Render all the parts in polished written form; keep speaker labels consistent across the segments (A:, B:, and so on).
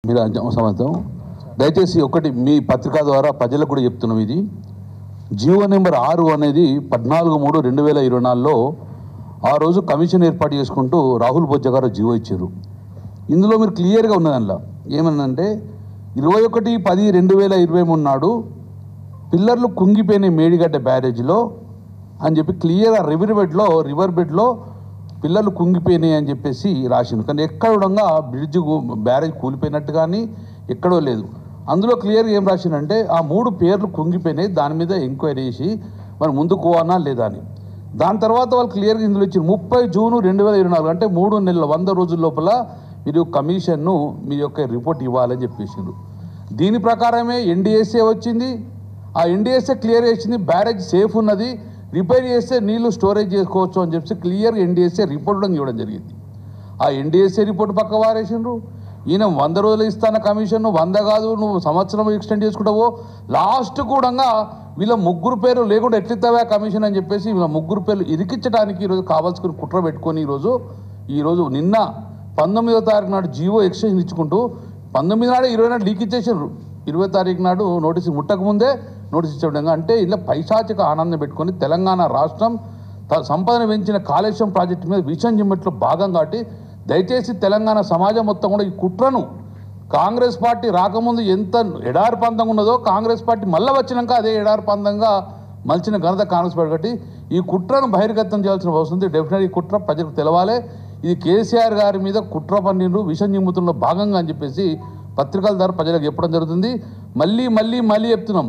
A: మీరు సంవత్సరం దయచేసి ఒకటి మీ పత్రిక ద్వారా ప్రజలకు కూడా చెప్తున్నాం. ఇది జీవో నెంబర్ 6 అనేది 14/3/2024లో ఆ రోజు కమిషన్ ఏర్పాటు చేసుకుంటూ రాహుల్ బొజ్జ గారు జీవో ఇచ్చారు. ఇందులో మీరు క్లియర్గా ఉన్నది అందులో ఏమన్నంటే 21/10/2023 నాడు పిల్లర్లు కుంగిపోయిన మేడిగడ్డ బ్యారేజ్లో అని చెప్పి క్లియర్గా రివర్ బెడ్లో పిల్లలు కుంగిపోయినాయి అని చెప్పేసి రాసింది. కానీ ఎక్కడ కూడా బ్రిడ్జ్ బ్యారేజ్ కూలిపోయినట్టు కానీ ఎక్కడో లేదు. అందులో క్లియర్గా ఏం రాసిందంటే ఆ 3 పేర్లు కుంగిపోయినాయి, దాని మీద ఎంక్వైరీ చేసి మరి ముందుకు పోవాలా లేదా అని. దాని తర్వాత వాళ్ళు క్లియర్గా ఇందులో ఇచ్చి 30 జూన్ 2024 అంటే 3 నెలల 100 రోజుల లోపల మీరు కమిషన్ను మీ యొక్క రిపోర్ట్ ఇవ్వాలని చెప్పేసిండ్రు. దీని ప్రకారమే ఎన్డీఎస్ఏ వచ్చింది. ఆ ఎన్డీఎస్ఏ క్లియర్ చేసింది బ్యారేజ్ సేఫ్ ఉన్నది, రిపేర్ చేస్తే నీళ్లు స్టోరేజ్ చేసుకోవచ్చు అని చెప్పి క్లియర్గా ఎన్డీఎస్ఏ రిపోర్ట్ కూడా ఇవ్వడం జరిగింది. ఆ ఎన్డీఎస్ఏ రిపోర్ట్ పక్క వారేసిండ్రు. ఈయన 100 రోజులు ఇస్తాన కమిషన్ 100 కాదు నువ్వు సంవత్సరం ఎక్స్టెండ్ చేసుకుంటావో లాస్ట్ కూడా వీళ్ళ 3 పేర్లు లేకుండా ఎట్లిస్తావా కమిషన్ అని చెప్పేసి వీళ్ళ 3 పేర్లు ఇరికించడానికి ఈరోజు కావాల్సుకుని కుట్ర పెట్టుకొని ఈరోజు నిన్న 19వ తారీఖు నాడు జీవో ఎక్స్టెన్షన్ ఇచ్చుకుంటూ 19 నాడు 20 నాడు లీక్ ఇచ్చేసారు. 20 తారీఖు నాడు నోటీసు ముట్టకముందే నోటీస్ ఇచ్చే అంటే ఇలా పైశాచిక ఆనందం పెట్టుకొని తెలంగాణ రాష్ట్రం సంపదన పెంచిన కాళేశ్వరం ప్రాజెక్టు మీద విషయం జిమ్మట్లో భాగం కాబట్టి దయచేసి తెలంగాణ సమాజం మొత్తం కూడా ఈ కుట్రను కాంగ్రెస్ పార్టీ రాకముందు ఎంత ఎడారిపందంగా ఉన్నదో కాంగ్రెస్ పార్టీ మళ్ళీ వచ్చినాక అదే ఎడారిపందంగా మలిచిన ఘనత కాంగ్రెస్ పార్టీ కాబట్టి ఈ కుట్రను బహిర్గతం చేయాల్సిన అవసరం ఉంది. డెఫినెట్ ఈ కుట్ర ప్రజలకు తెలవాలి. ఇది కేసీఆర్ గారి మీద కుట్ర పన్నీరు విషం జిమ్ముతున్న భాగంగా అని చెప్పేసి పత్రికల ద్వారా ప్రజలకు చెప్పడం జరుగుతుంది. మళ్ళీ చెప్తున్నాం,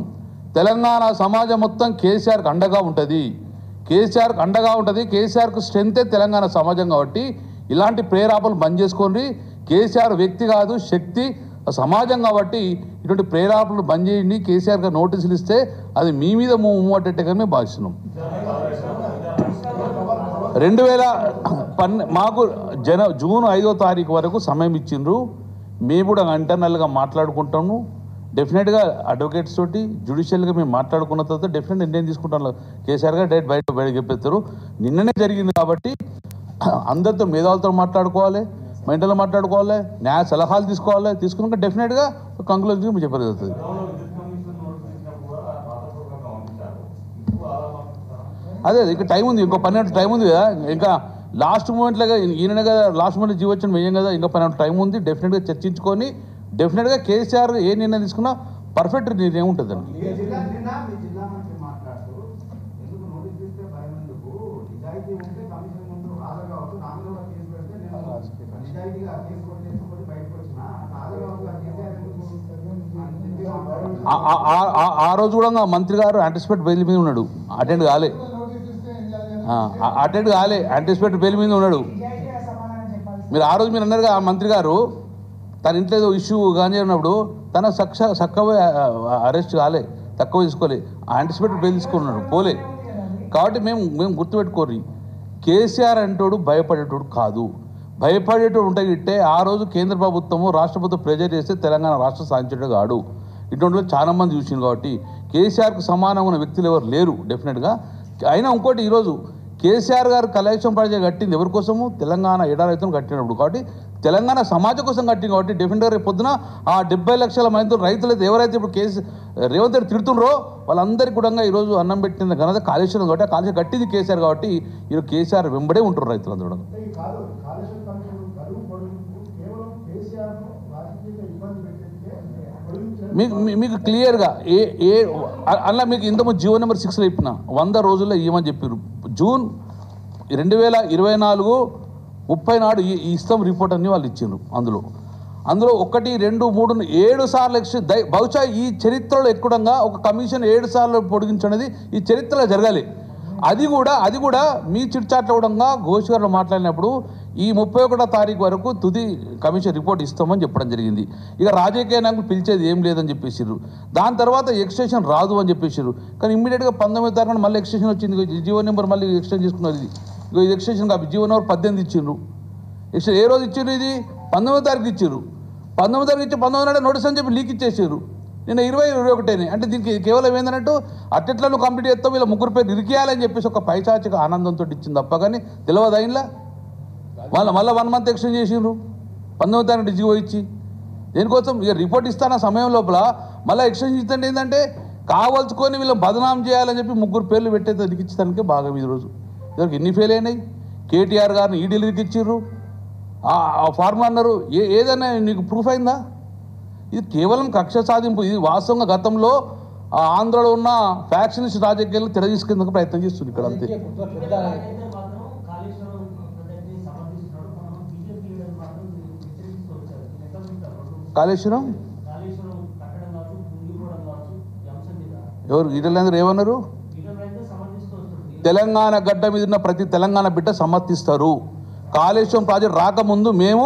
A: తెలంగాణ సమాజం మొత్తం కేసీఆర్కి అండగా ఉంటుంది. కేసీఆర్కు స్ట్రెంతే తెలంగాణ సమాజం కాబట్టి ఇలాంటి ప్రేరేపణలు బంద్ చేసుకోండి. కేసీఆర్ వ్యక్తి కాదు శక్తి సమాజం కాబట్టి ఇటువంటి ప్రేరేపణలు బంద్ చేయండి. కేసీఆర్ గారు నోటీసులు ఇస్తే అది మీ మీద మూవటట్టుగా మేము భావిస్తున్నాం. మాకు జూన్ 5వ తారీఖు వరకు సమయం ఇచ్చిండ్రు. మేము కూడా ఇంటర్నల్గా మాట్లాడుకుంటాము. డెఫినెట్గా అడ్వకేట్స్ తోటి జ్యుడిషియల్గా మేము మాట్లాడుకున్న తర్వాత డెఫినెట్ నిర్ణయం తీసుకుంటాను. కేసీఆర్ గారు డైరెక్ట్ బయట చెప్పేస్తారు. నిన్ననే జరిగింది కాబట్టి అందరితో మేధావులతో మాట్లాడుకోవాలి, మెంటల్లో మాట్లాడుకోవాలి, న్యాయ సలహాలు తీసుకోవాలి. తీసుకున్నాక డెఫినెట్గా కంక్లూజన్ మీకు చెప్పేది జరుగుతుంది. అదే ఇంకా టైం ఉంది, ఇంకో 12 టైం ఉంది కదా. ఇంకా లాస్ట్ మూమెంట్లోగా ఈయన కదా లాస్ట్ మూమెంట్ జీవో వచ్చిన వేయం కదా, ఇంకా 12 టైం ఉంది. డెఫినెట్గా చర్చించుకొని డెఫినెట్గా కేసీఆర్ ఏ నిర్ణయం తీసుకున్నా పర్ఫెక్ట్ నిర్ణయం ఉంటుందండి. ఆ రోజు కూడా మంత్రి గారు యాంటిసిపేట్ బెయిల్ మీద ఉన్నాడు, అటెండ్ కాలే యాంటిసిపేట్ బెయిల్ మీద ఉన్నాడు. మీరు ఆ రోజు మీరు అన్నారుగా ఆ మంత్రి గారు తన ఇంట్లో ఏదో ఇష్యూ కానీ ఉన్నప్పుడు తన చక్కగా అరెస్ట్ కాలే, తక్కువ తీసుకోలే, యాంటిసిపేట్ బెయిల్ తీసుకున్నాడు పోలే. కాబట్టి మేము గుర్తుపెట్టుకోరు, కేసీఆర్ అంటోడు భయపడేటోడు కాదు. భయపడేటోడు ఉంటే ఇట్టే ఆ రోజు కేంద్ర ప్రభుత్వము రాష్ట్ర ప్రభుత్వం ప్రెజర్ చేస్తే తెలంగాణ రాష్ట్రం సాధించేటోడు కాడు. ఇటువంటి చాలా మంది చూసింది కాబట్టి కేసీఆర్కు సమానంగా ఉన్న వ్యక్తులు ఎవరు లేరు డెఫినెట్గా. అయినా ఇంకోటి ఈరోజు కేసీఆర్ గారు కాళేశ్వరం ప్రాజెక్ట్ కట్టింది ఎవరి కోసము? తెలంగాణ ఎడారైతులను కట్టినప్పుడు కాబట్టి తెలంగాణ సమాజం కోసం కట్టింది కాబట్టి డెఫినెట్గా రేపు పొద్దున ఆ 70 లక్షల మంది రైతులు ఎవరైతే ఇప్పుడు రేవంత్ రెడ్డి తిడుతుండ్రో వాళ్ళందరికీ కూడా ఈరోజు అన్నం పెట్టిన ఘనత కాళేశ్వరం కాబట్టి ఆ కాళేశ్వరం కట్టింది కేసీఆర్ కాబట్టి ఈరోజు కేసీఆర్ వెంబడే ఉంటారు రైతులందరూ. మీకు క్లియర్గా అలా మీకు ఇంతకుముందు జీవో నెంబర్ 6లో చెప్పిన 100 రోజుల్లో ఇవ్వమని చెప్పారు. జూన్ 2024 30 నాడు ఇస్తాం రిపోర్ట్ అన్ని వాళ్ళు ఇచ్చారు. అందులో 1, 2, 3 7 సార్లు బహుశా ఈ చరిత్రలో ఎక్కడంగా ఒక కమిషన్ 7 సార్లు పొడిగించనేది ఈ చరిత్రలో జరగాలి. అది కూడా మీ చిట్చాట్లో కూడా ఘోష్ గారు మాట్లాడినప్పుడు ఈ 31వ తారీఖు వరకు తుది కమిషన్ రిపోర్ట్ ఇస్తామని చెప్పడం జరిగింది. ఇక రాజకీయ నాయకులు పిలిచేది ఏం లేదని చెప్పేసారు. దాని తర్వాత ఎక్స్టెన్షన్ రాదు అని చెప్పేసారు. కానీ ఇమ్మీడియట్గా 19వ తారీఖున మళ్ళీ ఎక్స్టెన్షన్ వచ్చింది. జీవో నెంబర్ మళ్ళీ ఎక్స్టెండ్ చేసుకున్నారు. ఇది ఎక్స్టెన్షన్ కాదు, జీవో నెంబర్ 18 ఇచ్చిండ్రు. ఏ రోజు ఇచ్చారు? ఇది 19వ తారీఖు ఇచ్చారు. 19వ తారీఖు ఇచ్చి 19 నాడు నోటీస్ అని చెప్పి లీక్ ఇచ్చేసారు. నిన్న 20-21 అంటే దీనికి కేవలం ఏంటన్నట్టు అట్టెట్లా నువ్వు కంప్లీట్ చేస్తావు వీళ్ళ 3 పేరు ఇరికేయాలని చెప్పేసి ఒక పైచాచిక ఆనందంతో ఇచ్చింది తప్ప కానీ తెలియదు. అయినలా మళ్ళీ 1 మంత్ ఎక్స్టెండ్ చేసిండ్రు 19వ తారీఖు జీవో ఇచ్చి. దేనికోసం ఇక రిపోర్ట్ ఇస్తాన సమయం లోపల మళ్ళీ ఎక్స్టెన్షన్ ఇస్తుంటే ఏంటంటే కావాల్సుకొని వీళ్ళని బదనాం చేయాలని చెప్పి 3 పేర్లు పెట్టేది లిఖించడానికే బాగా ఈరోజు ఇదివరకు ఎన్ని ఫెయిల్ అయినాయి. కేటీఆర్ గారిని ఈడీలు లిఖించారు, ఆ ఫార్ములా అన్నారు. ఏదైనా నీకు ప్రూఫ్ అయిందా? ఇది కేవలం కక్ష సాధింపు. ఇది వాస్తవంగా గతంలో ఆంధ్రలో ఉన్న ఫ్యాక్షనిస్ట్ రాజకీయాలను తెరదీసుకునేందుకు ప్రయత్నం చేస్తుంది ఇక్కడ అంతే. కాళేశ్వరం ఎవరు ఈటలందరూ ఏమన్నారు? తెలంగాణ గడ్డ మీద ఉన్న ప్రతి తెలంగాణ బిడ్డ సమర్థిస్తారు. కాళేశ్వరం ప్రాజెక్ట్ రాకముందు మేము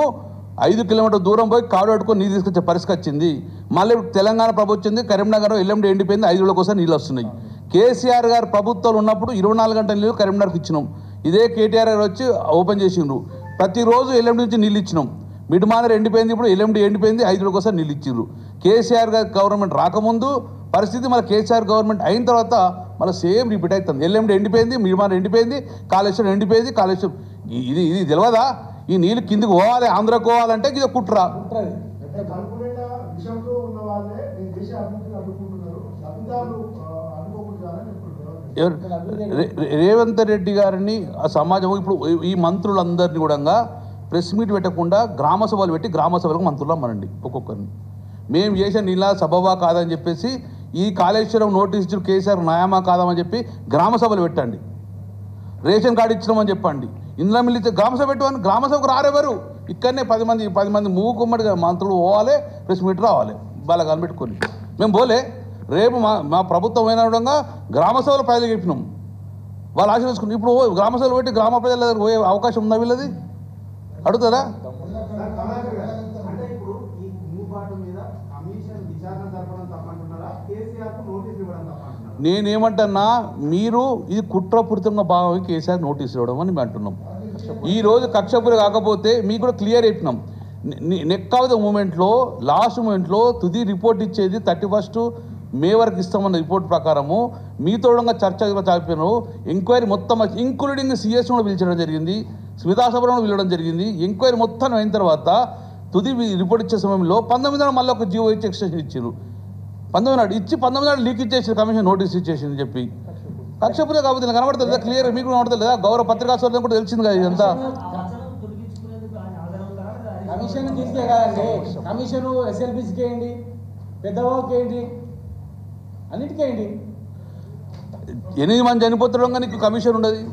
A: 5 కిలోమీటర్ల దూరం పోయి కాడు అడుకొని నీళ్ళు తీసుకొచ్చే పరిస్థితి వచ్చింది. మళ్ళీ తెలంగాణ ప్రభుత్వం కరీంనగర్ ఎల్ఎండి ఎండిపోయింది, 5 రోజుల కోసం నీళ్ళు వస్తున్నాయి. కేసీఆర్ గారు ప్రభుత్వాలు ఉన్నప్పుడు 24 గంటల నీళ్ళు కరీంనగర్కి ఇచ్చినాం. ఇదే కేటీఆర్ గారు వచ్చి ఓపెన్ చేసిండ్రు. ప్రతిరోజు ఎల్ఎండి నుంచి నీళ్ళు ఇచ్చినాం. మిడ్మానర్ ఎండిపోయింది, ఇప్పుడు ఎల్ఎండి ఎండిపోయింది, 5 రోజుల కోసం నీళ్ళు ఇచ్చిండ్రు. కేసీఆర్ గారి గవర్నమెంట్ రాకముందు పరిస్థితి, మళ్ళీ కేసీఆర్ గవర్నమెంట్ అయిన తర్వాత మళ్ళీ సేమ్ రిపీట్ అవుతుంది. ఎల్ఎండి ఎండిపోయింది, మిడ్మానర్ ఎండిపోయింది, కాళేశ్వరం ఎండిపోయింది. కాళేశ్వరం ఇది తెలియదా? ఈ నీళ్ళు కిందికి పోవాలి, ఆంధ్రకు పోవాలంటే ఇది కుట్రా. రేవంత్ రెడ్డి గారిని ఆ సమాజం ఇప్పుడు ఈ మంత్రులందరినీ కూడా ప్రెస్ మీట్ పెట్టకుండా గ్రామ సభలు పెట్టి గ్రామ సభలకు మంత్రులు అమ్మనండి ఒక్కొక్కరిని. మేము చేసే నీళ్ళ సబబా కాదని చెప్పేసి ఈ కాళేశ్వరం నోటీస్ ఇచ్చిన కేసీఆర్ న్యాయమా కాదామని చెప్పి గ్రామ సభలు పెట్టండి. రేషన్ కార్డు ఇచ్చినామని చెప్పండి. ఇందులో మిల్లి గ్రామ సభ పెట్టమని గ్రామ సభకు రారెవరు. ఇక్కడనే 10 మంది మూకుమ్మడిగా మంత్రులు పోవాలి, ప్రెస్ మీట్ రావాలి, వాళ్ళకి కనిపెట్టుకొని. మేము పోలే. రేపు మా ప్రభుత్వం అయిన విధంగా గ్రామ సభలు ప్రజలు చెప్పినాం, వాళ్ళు ఆశీర్వదించుకున్నాం. ఇప్పుడు గ్రామ సభలు పెట్టి గ్రామ ప్రజల దగ్గర పోయే అవకాశం ఉందా వీళ్ళది? అడుగుతారా? నేనేమంటున్నా, మీరు ఇది కుట్రపూరితంగా భాగం కేసీఆర్ నోటీస్ ఇవ్వడం అని మేము అంటున్నాం. ఈరోజు కక్షపూరి కాకపోతే మీకు కూడా క్లియర్ అయిపోయినాం. నెక్ ఆఫ్ ద మూమెంట్లో లాస్ట్ మూమెంట్లో తుది రిపోర్ట్ ఇచ్చేది 31 మే వరకు ఇస్తామన్న రిపోర్ట్ ప్రకారము మీతో చర్చ చాలిపోయినారు. ఎంక్వైరీ మొత్తం ఇంక్లూడింగ్ సిఎస్ కూడా పిలిచడం జరిగింది, స్మితా సభను పిలవడం జరిగింది. ఎంక్వైరీ మొత్తం అయిన తర్వాత తుది రిపోర్ట్ ఇచ్చే సమయంలో 19 నాడు మళ్ళీ ఒక జీవో ఇచ్చి ఎక్స్టెన్షన్ ఇచ్చారు. 19 నాడు ఇచ్చి 19 నాడు లీక్ ఇచ్చేసి కమిషన్ నోటీస్ ఇచ్చేసింది చెప్పి కక్షపూరే కాబట్టి కనబడతలేదా? క్లియర్ మీకు కనబడతలేదా? గౌరవ పత్రికా స్వాతంత్రం కూడా తెలిసింది కదా ఇదంతా.
B: కమిషన్ తీసుకే కదండి, కమిషన్ ఎస్ఎల్బిసికి వేయండి, పెద్దవాళ్ళకి వేయండి, అన్నిటికీ వేయండి.
A: 8 మంది చనిపోతుండగా నీకు కమిషన్ ఉండదు.